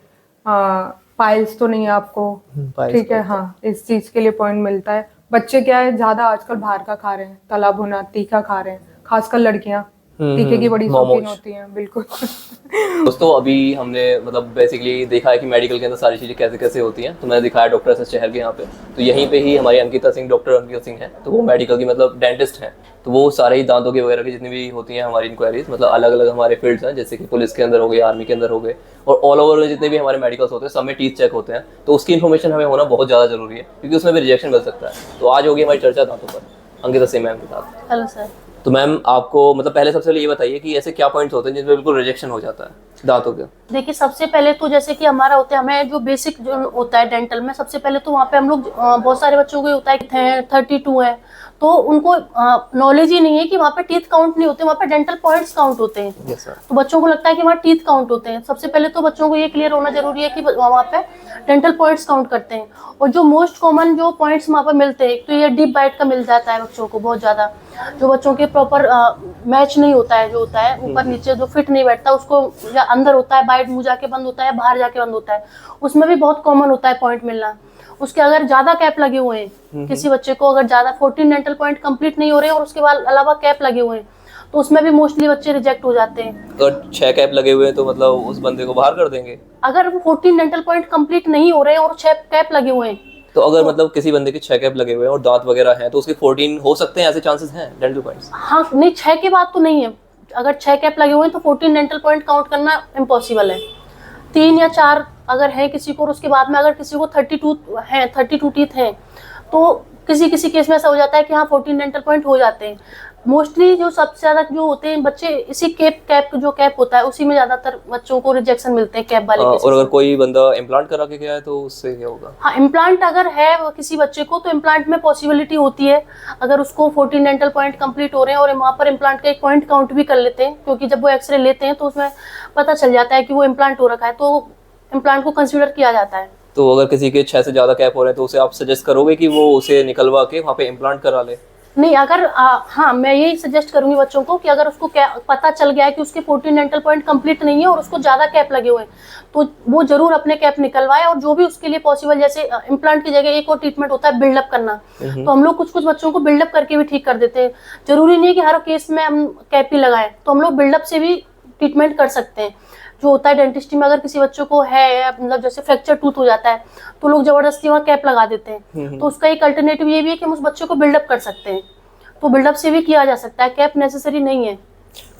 पाइल्स तो नहीं है आपको, ठीक है, हाँ, इस चीज के लिए पॉइंट मिलता है। बच्चे क्या है, ज्यादा आजकल बाहर का खा रहे हैं, तला भुना तीखा खा रहे हैं, खासकर लड़कियां तीखे की बड़ी शौकीन होती हैं, बिल्कुल। दोस्तों, अभी हमने मतलब बेसिकली देखा है कि मेडिकल के अंदर सारी चीज़ें कैसे कैसे होती हैं, तो मैंने दिखाया डॉक्टर एस चहल के यहाँ पे। तो यहीं पे ही हमारी अंकिता सिंह, डॉक्टर अंकिता सिंह हैं, तो वो मेडिकल की मतलब डेंटिस्ट हैं। तो वो सारे ही दांतों की वगैरह की जितनी भी होती हैं हमारी इंक्वायरीज, मतलब अलग अलग हमारे फील्ड्स हैं, जैसे कि पुलिस के अंदर हो गए, आर्मी के अंदर हो गए, और ऑल ओवर में जितने भी हमारे मेडिकल्स होते हैं सब में टीथ चेक होते हैं। तो उसकी इन्फॉर्मेशन हमें होना बहुत ज़्यादा जरूरी है, क्योंकि उसमें भी रिजेक्शन मिल सकता है। तो आज होगी हमारी चर्चा दांतों पर अंकिता सिंह मैम के साथ। Hello sir. तो मैम, आपको मतलब पहले सबसे पहले ये बताइए कि ऐसे क्या पॉइंट्स होते हैं जिनमें बिल्कुल रिजेक्शन हो जाता है दांतों के? देखिए, सबसे पहले तो जैसे कि हमारा होता है, हमें जो बेसिक जो होता है डेंटल में, सबसे पहले तो वहाँ पे हम लोग बहुत सारे बच्चों को होता है 32 है, तो उनको नॉलेज ही नहीं है कि वहाँ पे टीथ काउंट नहीं होते, वहाँ पे डेंटल पॉइंट्स काउंट होते हैं। Yes sir. तो बच्चों को लगता है कि वहाँ टीथ काउंट होते हैं। सबसे पहले तो बच्चों को ये क्लियर होना जरूरी है कि वहाँ पे डेंटल पॉइंट्स काउंट करते हैं। और जो मोस्ट कॉमन जो पॉइंट्स वहाँ पर मिलते हैं, तो ये डीप बाइट का मिल जाता है बच्चों को बहुत ज़्यादा, जो बच्चों के प्रॉपर मैच नहीं होता है, जो होता है ऊपर नीचे जो फिट नहीं बैठता उसको, या अंदर होता है बाइट मुंह जाके बंद होता है, बाहर जाके बंद होता है, उसमें भी बहुत कॉमन होता है पॉइंट मिलना। उसके अगर ज्यादा कैप लगे हुए हैं, किसी बच्चे को अगर ज्यादा 14 डेंटल पॉइंट कंप्लीट नहीं हो रहे हैं और उसके बाद अलावा कैप लगे हुए हैं, तो उसमें भी मोस्टली बच्चे रिजेक्ट हो जाते हैं। अगर 6 कैप लगे हुए हैं तो मतलब उस बंदे को बाहर कर देंगे? अगर 14 डेंटल पॉइंट कंप्लीट नहीं हो रहे हैं और 6 कैप लगे हुए हैं, तो अगर मतलब किसी बंदे के 6 कैप लगे हुए हैं और दांत वगैरह हैं, तो उसके 14 हो सकते हैं, ऐसे चांसेस हैं डेंटल पॉइंट्स? हाँ, नहीं 6 के बाद तो नहीं है। अगर 6 कैप लगे हुए हैं तो 14 डेंटल पॉइंट काउंट करना इम्पॉसिबल है। 3 या 4 अगर है किसी को, और उसके बाद में अगर किसी को 32 टीथ हैं, तो किसी किसी केस में ऐसा हो जाता है कि हाँ 14 डेंटल पॉइंट हो जाते हैं। मोस्टली जो सबसे ज्यादा जो होते हैं बच्चे, इसी कैप जो कैप होता है उसी में ज्यादातर बच्चों को रिजेक्शन मिलते हैं, कैप वाले केसेस। और अगर कोई बंदा इम्प्लांट करा के गया है तो उससे क्या होगा? हाँ, इम्प्लांट अगर है किसी बच्चे को, तो इम्प्लांट में पॉसिबिलिटी होती है, अगर उसको 14 डेंटल पॉइंट कंप्लीट हो रहे हैं और वहाँ पर इम्प्लांट का एक पॉइंट काउंट भी कर लेते हैं, क्योंकि जब वो एक्सरे लेते हैं तो उसमें पता चल जाता है कि वो इम्प्लांट हो रखा है, तो इम्प्लांट को कंसिडर किया जाता है। तो अगर किसी के 6 से ज्यादा कैप हो रहे हैं तो उसे आप सजेस्ट करोगे कि वो उसे निकलवा के वहाँ पे इम्प्लांट करा ले? नहीं, अगर हाँ, मैं यही सजेस्ट करूंगी बच्चों को कि अगर उसको पता चल गया है कि उसके 14 डेंटल पॉइंट कंप्लीट नहीं है और उसको ज्यादा कैप लगे हुए हैं, तो वो जरूर अपने कैप निकलवाए, और जो भी उसके लिए पॉसिबल, जैसे इम्प्लांट की जगह एक और ट्रीटमेंट होता है बिल्डअप करना, तो हम लोग कुछ कुछ बच्चों को बिल्डअप करके भी ठीक कर देते हैं। जरूरी नहीं है कि हर केस में हम कैप ही लगाएं, तो हम लोग बिल्डअप से भी ट्रीटमेंट कर सकते हैं। जो होता है डेंटिस्ट्री में, अगर किसी बच्चों को है, मतलब जैसे फ्रैक्चर टूथ हो जाता है, तो लोग जबरदस्ती वहाँ कैप लगा देते हैं, तो उसका एक अल्टरनेटिव ये भी है कि हम उस बच्चे को बिल्डअप कर सकते हैं, तो बिल्डअप से भी किया जा सकता है, कैप नेसेसरी नहीं है।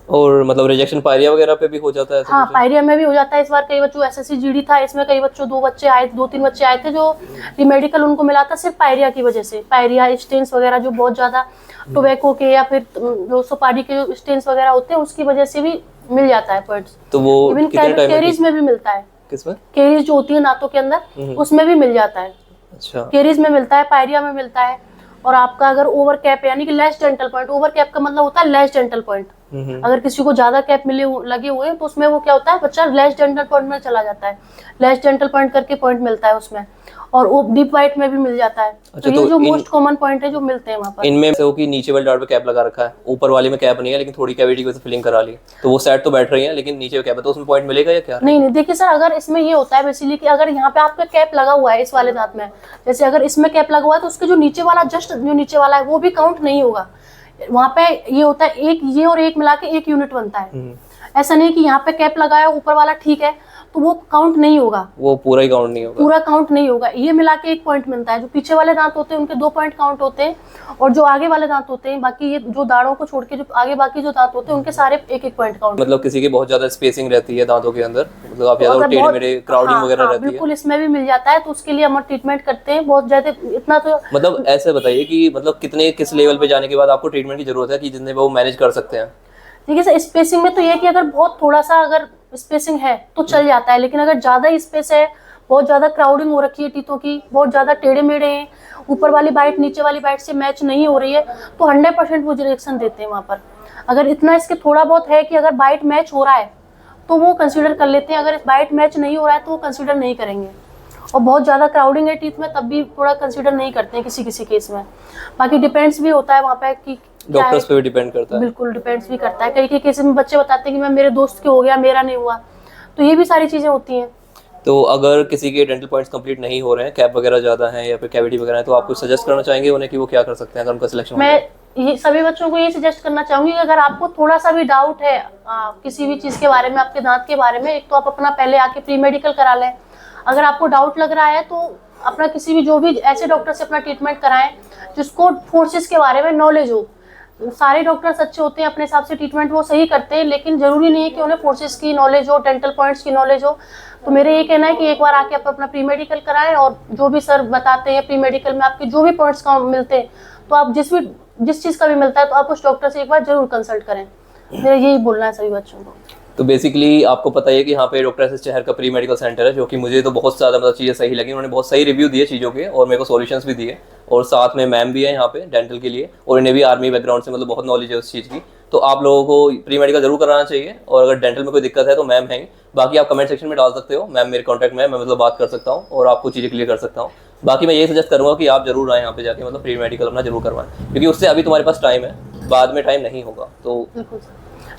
और मतलब रिजेक्शन पायरिया वगैरह पे भी हो जाता है? हाँ, पायरिया में भी हो जाता है। इस बार कई बच्चों SSC GD था, इसमें कई बच्चों 2-3 बच्चे आए थे जो रिमेडिकल उनको मिला था सिर्फ पायरिया की वजह से। पायरिया स्टेन्स वगैरह जो बहुत ज्यादा टोबैको के या फिर जो सुपारी के जो स्टेन्स वगैरह होते हैं उसकी वजह से भी मिल जाता है पॉइंट्स। तो वो इवन कैरीज में भी मिलता है। किसमें? कैरीज जो होती है दांतों के अंदर, उसमें भी मिल जाता है। अच्छा, कैरीज में मिलता है, पायरिया में मिलता है। और आपका अगर ओवर कैप यानी कि less dental point, over cap का मतलब होता है लेस डेंटल पॉइंट। अगर किसी को ज्यादा कैप लगे हुए हैं तो उसमें वो क्या होता है, बच्चा लेस डेंटल पॉइंट में चला जाता है, लेस डेंटल पॉइंट करके पॉइंट मिलता है उसमें, और वो डीप वाइट में भी मिल जाता है। अच्छा, तो ये जो मोस्ट कॉमन पॉइंट है जो मिलते हैं वहाँ पर। इनमें से हो कि नीचे वाले डार्ट पे कैप लगा रखा है, ऊपर वाले में कैप नहीं है लेकिन थोड़ी कैविटी की वजह से फिलिंग करा ली, तो वो सेट तो बैठ रही है लेकिन नीचे कैप है, तो उसमें पॉइंट मिलेगा या क्या? नहीं, देखिए सर, अगर इसमें ये होता है बेसिकली कि अगर यहाँ पे आपका कैप लगा हुआ है इस वाले दांत में, जैसे अगर इसमें कैप लगा हुआ है तो उसके जो नीचे वाला, जस्ट जो नीचे वाला है वो भी काउंट नहीं होगा। वहाँ पे ये होता है, एक ये और एक मिला के एक यूनिट बनता है। ऐसा नहीं कि यहाँ पे कैप लगाया ऊपर वाला ठीक है तो वो काउंट नहीं होगा, वो पूरा ही काउंट नहीं होगा, पूरा काउंट नहीं होगा। ये मिला के 1 पॉइंट मिलता है। जो पीछे वाले दांत होते हैं उनके 2 पॉइंट काउंट होते हैं, और जो आगे वाले दांत होते हैं, बाकी ये जो दाढ़ों को छोड़ के जो आगे बाकी जो दांत होते हैं उनके सारे 1-1 पॉइंट काउंट। मतलब किसी की बहुत ज्यादा स्पेसिंग रहती है दांतों के अंदर, मतलब आप ज्यादा टेढ़े मेढ़े क्राउडिंग वगैरह रहती है, बिल्कुल इसमें भी मिल जाता है, तो उसके लिए हम ट्रीटमेंट करते हैं बहुत ज्यादा। इतना तो मतलब ऐसे बताइए कि मतलब किस लेवल पे जाने के बाद आपको ट्रीटमेंट की जरूरत है कि जितने वो मैनेज कर सकते हैं? देखिए सर, स्पेसिंग में तो ये है कि अगर बहुत थोड़ा सा अगर स्पेसिंग है तो चल जाता है, लेकिन अगर ज्यादा स्पेस है, बहुत ज्यादा क्राउडिंग हो रखी है टीथों की, बहुत ज्यादा टेढ़े मेढ़े हैं, ऊपर वाली बाइट नीचे वाली बाइट से मैच नहीं हो रही है, तो 100% वो रिजेक्शन देते हैं वहाँ पर। अगर इतना इसके थोड़ा बहुत है कि अगर बाइट मैच हो रहा है तो वो कंसिडर कर लेते हैं, अगर बाइट मैच नहीं हो रहा है तो वो कंसिडर नहीं करेंगे। और बहुत ज़्यादा क्राउडिंग है टीथ में तब भी थोड़ा कंसिडर नहीं करते हैं किसी केस में। बाकी डिपेंड्स भी होता है वहाँ पे कि डॉक्टर्स पे भी डिपेंड करता है। बिल्कुल डिपेंड्स भी करता है। कई केसेस में बच्चे बताते हैं कि मैं मेरे दोस्त के हो गया, मेरा नहीं हुआ, तो ये भी सारी चीज़ें होती हैं। तो अगर किसी के डेंटल पॉइंट्स कंप्लीट नहीं हो रहे हैं, कैप वगैरह ज़्यादा है या फिर कैविटी वगैरह है, तो आप कुछ सजेस्ट करना चाहेंगे उन्हें कि वो क्या कर सकते हैं अगर उनका सिलेक्शन? मैं ये सभी बच्चों को ये सजेस्ट करना चाहूँगी कि अगर आपको थोड़ा सा भी डाउट है किसी भी चीज़ के बारे में, आपके दांत के बारे में, एक तो आप अपना पहले आके प्री मेडिकल करा लें। अगर आपको डाउट लग रहा है तो अपना किसी भी जो भी ऐसे डॉक्टर से अपना ट्रीटमेंट कराएं जिसको फोर्सेस के बारे में नॉलेज हो। सारे डॉक्टर्स अच्छे होते हैं, अपने हिसाब से ट्रीटमेंट वो सही करते हैं, लेकिन जरूरी नहीं है कि उन्हें फोर्सेस की नॉलेज हो, डेंटल पॉइंट्स की नॉलेज हो। तो मेरे ये कहना है कि एक बार आके आप अपना प्री मेडिकल कराएं, और जो भी सर बताते हैं प्री मेडिकल में आपके जो भी पॉइंट्स का मिलते हैं, तो आप जिस चीज़ का भी मिलता है तो आप उस डॉक्टर से एक बार जरूर कंसल्ट करें। मेरा यही बोलना है सभी बच्चों को। तो बेसिकली आपको पता है कि यहाँ पे डॉक्टर एसएस चहर का प्री मेडिकल सेंटर है, जो कि मुझे तो बहुत ज़्यादा मतलब चीज़ें सही लगी। उन्होंने बहुत सही रिव्यू दिए चीज़ों के और मेरे को सॉल्यूशंस भी दिए, और साथ में मैम भी है यहाँ पे डेंटल के लिए, और इन्हें भी आर्मी बैकग्राउंड से मतलब बहुत नॉलेज है उस चीज़ की। तो आप लोगों को प्री मेडिकल जरूर कराना चाहिए, और अगर डेंटल में कोई दिक्कत है तो मैम है। बाकी आप कमेंट सेक्शन में डाल सकते हो, मैम मेरे कॉन्टैक्ट में है, मैं मतलब बात कर सकता हूँ और आपको चीज़ें क्लियर कर सकता हूँ। बाकी मैं ये सजेस्ट करूँगा कि आप जरूर आए यहाँ पे जाके मतलब प्री मेडिकल अपना जरूर करवाएं, क्योंकि उससे अभी तुम्हारे पास टाइम है, बाद में टाइम नहीं होगा। तो बिल्कुल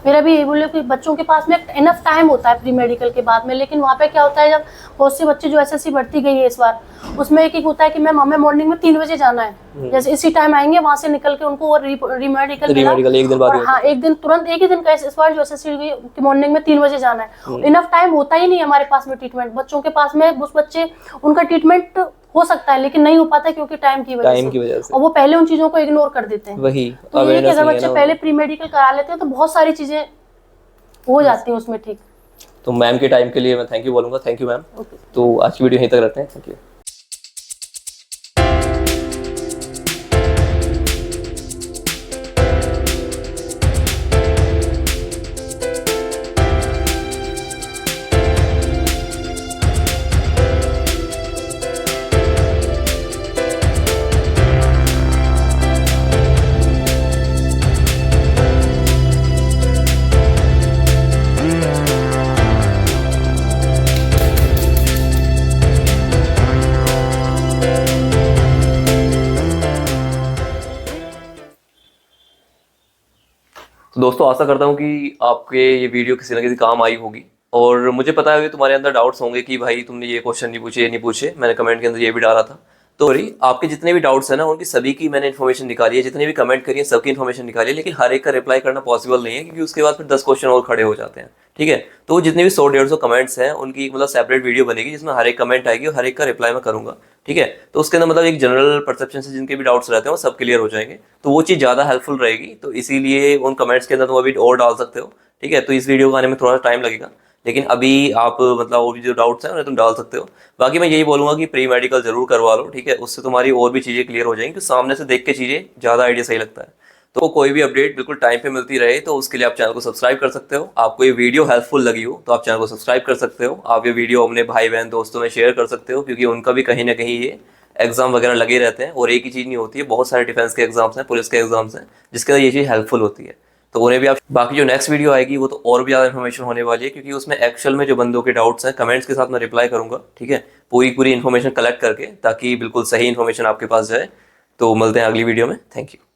मेरा भी यही बोले कि बच्चों के पास में इनफ टाइम होता है प्री मेडिकल के बाद में, लेकिन वहाँ पे क्या होता है, जब बहुत से बच्चे जो एसएससी भर्ती गई है इस बार, उसमें एक होता है कि मैम हमें मॉर्निंग में 3 बजे जाना है, जैसे इसी टाइम आएंगे, वहाँ से निकल के उनको रीमेडिकल एक दिन बाद, हाँ एक दिन तुरंत एक ही दिन का इस बार जो एसएससी की मॉर्निंग में 3 बजे जाना है। इनफ टाइम होता ही नहीं हमारे पास में ट्रीटमेंट बच्चों के पास में। उस बच्चे उनका ट्रीटमेंट हो सकता है लेकिन नहीं हो पाता क्योंकि टाइम की वजह से, और वो पहले उन चीजों को इग्नोर कर देते हैं। वही तो ये कि अगर बच्चे पहले प्री मेडिकल करा लेते हैं तो बहुत सारी चीजें हो जाती है उसमें ठीक। तो मैम के टाइम के लिए मैं थैंक यू बोलूँगा। Thank you ma'am. तो आज की वीडियो यहीं तक रखते हैं। Thank you. दोस्तों आशा करता हूँ कि आपके ये वीडियो किसी न किसी काम आई होगी, और मुझे पता है कि तुम्हारे अंदर डाउट्स होंगे कि भाई तुमने ये क्वेश्चन नहीं पूछे, ये नहीं पूछे। मैंने कमेंट के अंदर ये भी डाला था। तो सॉरी, आपके जितने भी डाउट्स हैं ना, उनकी सभी की मैंने इन्फॉर्मेशन निकाली है, जितने भी कमेंट करिए सबकी इन्फॉर्मेशन निकाली है, लेकिन हर एक का रिप्लाई करना पॉसिबल नहीं है, क्योंकि उसके बाद फिर 10 क्वेश्चन और खड़े हो जाते हैं। ठीक है, तो जितने भी 100-150 कमेंट्स हैं उनकी मतलब सेपरेट वीडियो बनेगी, जिसमें हर एक कमेंट आएगी और हर एक का रिप्लाई मैं करूंगा। ठीक है, तो उसके अंदर मतलब एक जनरल परसेप्शन से जिनके भी डाउट्स रहते हैं वो सब क्लियर हो जाएंगे, तो वो चीज़ ज़्यादा हेल्पफुल रहेगी। तो इसीलिए उन कमेंट्स के अंदर तुम अभी और डाल सकते हो। ठीक है, तो इस वीडियो को आने में थोड़ा टाइम लगेगा, लेकिन अभी आप मतलब वो भी जो डाउट्स हैं उन्हें तुम डाल सकते हो। बाकी मैं यही बोलूँगा कि प्री मेडिकल जरूर करवा लो। ठीक है, उससे तुम्हारी और भी चीज़ें क्लियर हो जाएंगी, क्योंकि सामने से देख के चीज़ें ज़्यादा आइडिया सही लगता है। तो कोई भी अपडेट बिल्कुल टाइम पे मिलती रहे, तो उसके लिए आप चैनल को सब्सक्राइब कर सकते हो। आपको ये वीडियो हेल्पफुल लगी हो तो आप चैनल को सब्सक्राइब कर सकते हो। आप ये वीडियो अपने भाई बहन दोस्तों में शेयर कर सकते हो, क्योंकि उनका भी कहीं ना कहीं ये एग्जाम वगैरह लगे रहते हैं, और एक ही चीज़ नहीं होती है, बहुत सारे डिफेंस के एग्जाम्स हैं, पुलिस के एग्जाम्स हैं, जिसके अंदर ये चीज़ हेल्पफुल होती है। तो उन्हें भी आप, बाकी जो नेक्स्ट वीडियो आएगी वो तो और भी ज़्यादा इन्फॉर्मेशन होने वाली है, क्योंकि उसमें एक्चुअल में जो बंदों के डाउट्स हैं कमेंट्स के साथ मैं रिप्लाई करूंगा। ठीक है, पूरी इन्फॉर्मेशन कलेक्ट करके, ताकि बिल्कुल सही इन्फॉर्मेशन आपके पास जाए। तो मिलते हैं अगली वीडियो में। Thank you.